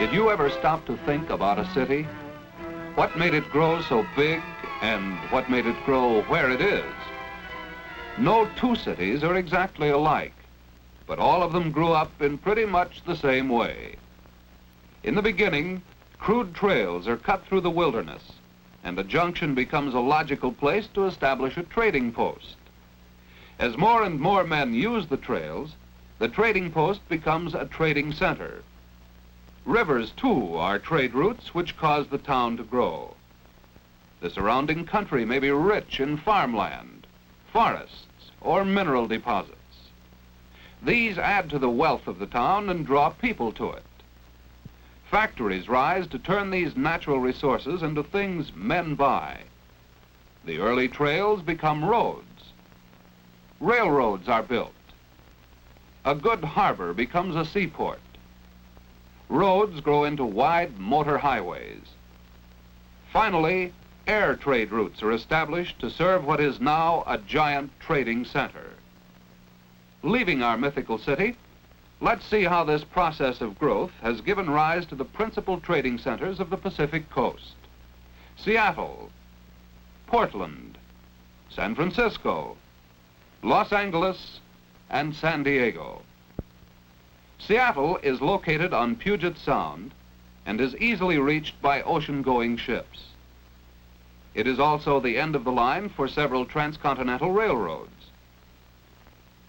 Did you ever stop to think about a city? What made it grow so big and what made it grow where it is? No two cities are exactly alike, but all of them grew up in pretty much the same way. In the beginning, crude trails are cut through the wilderness, and a junction becomes a logical place to establish a trading post. As more and more men use the trails, the trading post becomes a trading center. Rivers, too, are trade routes which cause the town to grow. The surrounding country may be rich in farmland, forests, or mineral deposits. These add to the wealth of the town and draw people to it. Factories rise to turn these natural resources into things men buy. The early trails become roads. Railroads are built. A good harbor becomes a seaport. Roads grow into wide motor highways. Finally, air trade routes are established to serve what is now a giant trading center. Leaving our mythical city, let's see how this process of growth has given rise to the principal trading centers of the Pacific Coast: Seattle, Portland, San Francisco, Los Angeles, and San Diego. Seattle is located on Puget Sound and is easily reached by ocean-going ships. It is also the end of the line for several transcontinental railroads.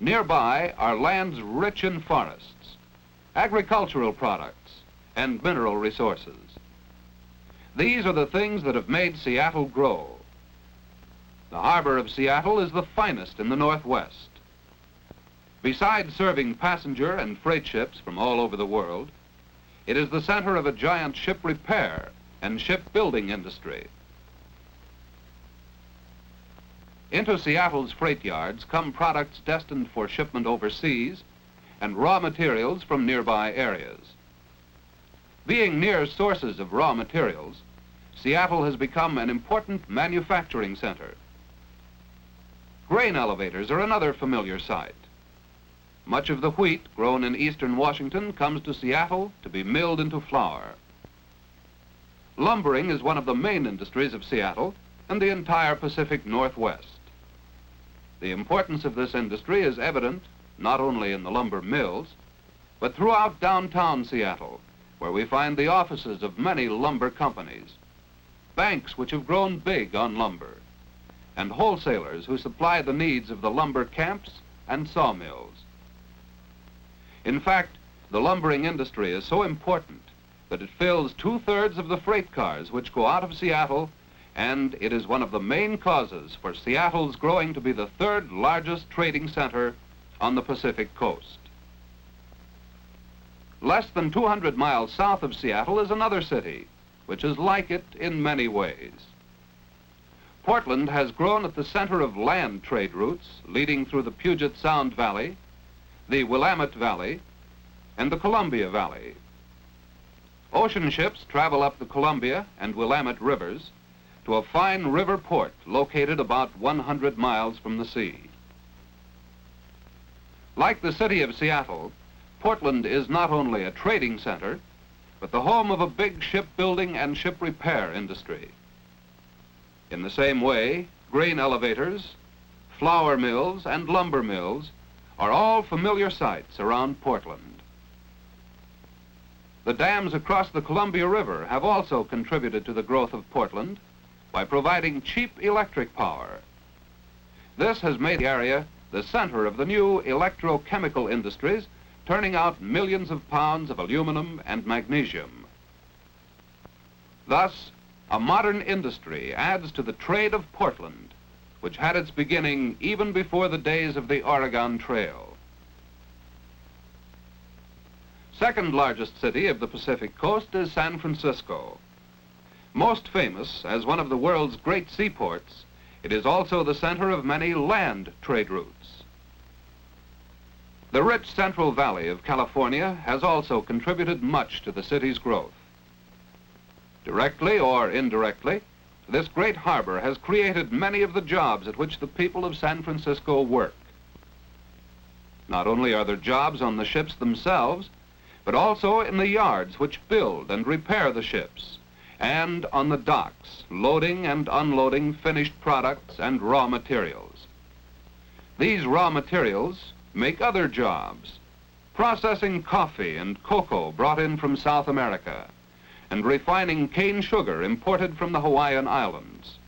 Nearby are lands rich in forests, agricultural products, and mineral resources. These are the things that have made Seattle grow. The harbor of Seattle is the finest in the Northwest. Besides serving passenger and freight ships from all over the world, it is the center of a giant ship repair and shipbuilding industry. Into Seattle's freight yards come products destined for shipment overseas and raw materials from nearby areas. Being near sources of raw materials, Seattle has become an important manufacturing center. Grain elevators are another familiar sight. Much of the wheat grown in eastern Washington comes to Seattle to be milled into flour. Lumbering is one of the main industries of Seattle and the entire Pacific Northwest. The importance of this industry is evident not only in the lumber mills, but throughout downtown Seattle, where we find the offices of many lumber companies, banks which have grown big on lumber, and wholesalers who supply the needs of the lumber camps and sawmills. In fact, the lumbering industry is so important that it fills 2/3 of the freight cars which go out of Seattle, and it is one of the main causes for Seattle's growing to be the third largest trading center on the Pacific Coast. Less than 200 miles south of Seattle is another city, which is like it in many ways. Portland has grown at the center of land trade routes leading through the Puget Sound Valley, the Willamette Valley, and the Columbia Valley. Ocean ships travel up the Columbia and Willamette rivers to a fine river port located about 100 miles from the sea. Like the city of Seattle, Portland is not only a trading center, but the home of a big shipbuilding and ship repair industry. In the same way, grain elevators, flour mills, and lumber mills are all familiar sights around Portland. The dams across the Columbia River have also contributed to the growth of Portland by providing cheap electric power. This has made the area the center of the new electrochemical industries, turning out millions of pounds of aluminum and magnesium. Thus, a modern industry adds to the trade of Portland, which had its beginning even before the days of the Oregon Trail. Second largest city of the Pacific Coast is San Francisco. Most famous as one of the world's great seaports, it is also the center of many land trade routes. The rich Central Valley of California has also contributed much to the city's growth. Directly or indirectly, this great harbor has created many of the jobs at which the people of San Francisco work. Not only are there jobs on the ships themselves, but also in the yards which build and repair the ships, and on the docks, loading and unloading finished products and raw materials. These raw materials make other jobs, processing coffee and cocoa brought in from South America, and refining cane sugar imported from the Hawaiian Islands.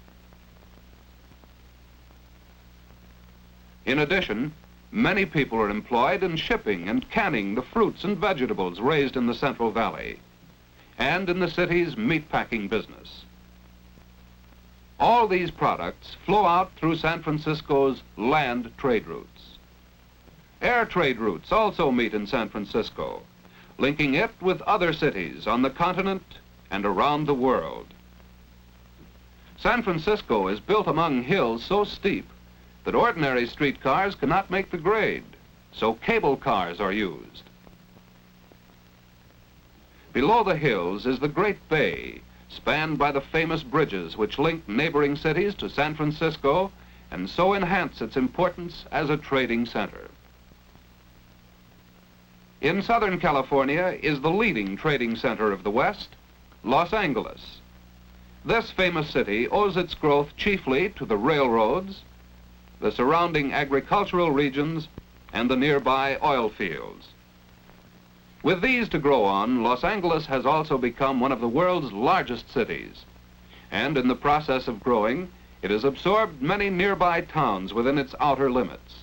In addition, many people are employed in shipping and canning the fruits and vegetables raised in the Central Valley, and in the city's meatpacking business. All these products flow out through San Francisco's land trade routes. Air trade routes also meet in San Francisco, linking it with other cities on the continent and around the world. San Francisco is built among hills so steep that ordinary streetcars cannot make the grade, so cable cars are used. Below the hills is the Great Bay, spanned by the famous bridges which link neighboring cities to San Francisco and so enhance its importance as a trading center. In Southern California is the leading trading center of the West, Los Angeles. This famous city owes its growth chiefly to the railroads, the surrounding agricultural regions, and the nearby oil fields. With these to grow on, Los Angeles has also become one of the world's largest cities, and in the process of growing, it has absorbed many nearby towns within its outer limits.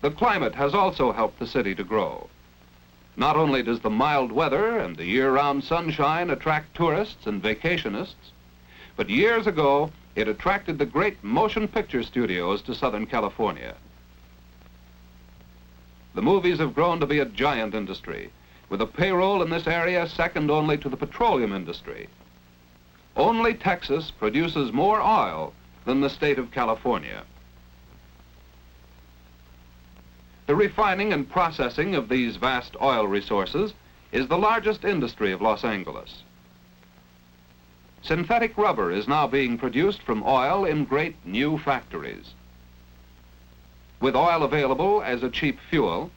The climate has also helped the city to grow. Not only does the mild weather and the year-round sunshine attract tourists and vacationists, but years ago it attracted the great motion picture studios to Southern California. The movies have grown to be a giant industry, with a payroll in this area second only to the petroleum industry. Only Texas produces more oil than the state of California. The refining and processing of these vast oil resources is the largest industry of Los Angeles. Synthetic rubber is now being produced from oil in great new factories. With oil available as a cheap fuel,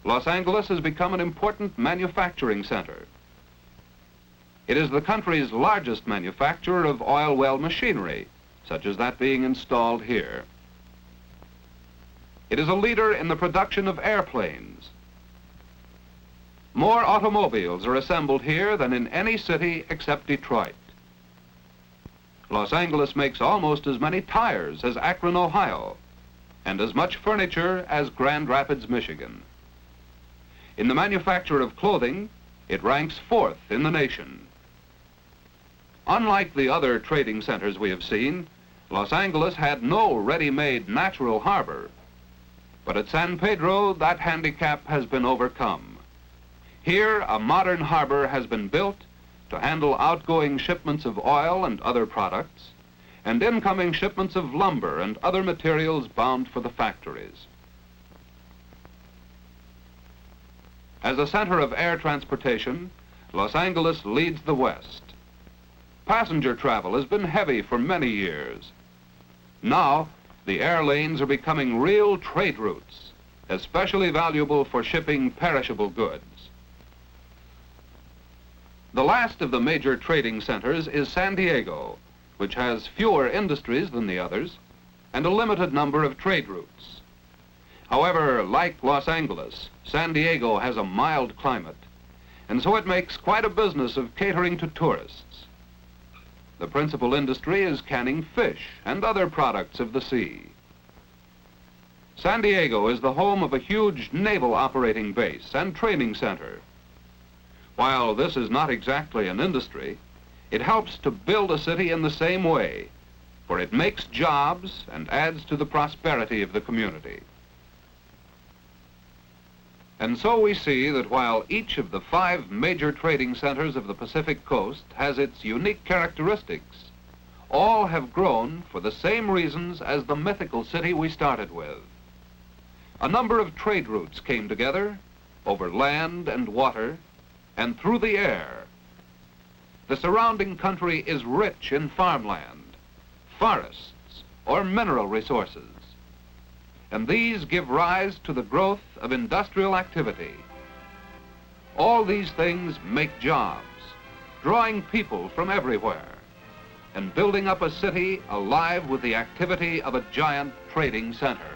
Los Angeles has become an important manufacturing center. It is the country's largest manufacturer of oil well machinery, such as that being installed here. It is a leader in the production of airplanes. More automobiles are assembled here than in any city except Detroit. Los Angeles makes almost as many tires as Akron, Ohio, and as much furniture as Grand Rapids, Michigan. In the manufacture of clothing, it ranks fourth in the nation. Unlike the other trading centers we have seen, Los Angeles had no ready-made natural harbor. But at San Pedro, that handicap has been overcome. Here, a modern harbor has been built to handle outgoing shipments of oil and other products, and incoming shipments of lumber and other materials bound for the factories. As a center of air transportation, Los Angeles leads the West. Passenger travel has been heavy for many years. Now, the air lanes are becoming real trade routes, especially valuable for shipping perishable goods. The last of the major trading centers is San Diego, which has fewer industries than the others and a limited number of trade routes. However, like Los Angeles, San Diego has a mild climate, and so it makes quite a business of catering to tourists. The principal industry is canning fish and other products of the sea. San Diego is the home of a huge naval operating base and training center. While this is not exactly an industry, it helps to build a city in the same way, for it makes jobs and adds to the prosperity of the community. And so we see that while each of the 5 major trading centers of the Pacific Coast has its unique characteristics, all have grown for the same reasons as the mythical city we started with. A number of trade routes came together over land and water and through the air. The surrounding country is rich in farmland, forests, or mineral resources, and these give rise to the growth of industrial activity. All these things make jobs, drawing people from everywhere, and building up a city alive with the activity of a giant trading center.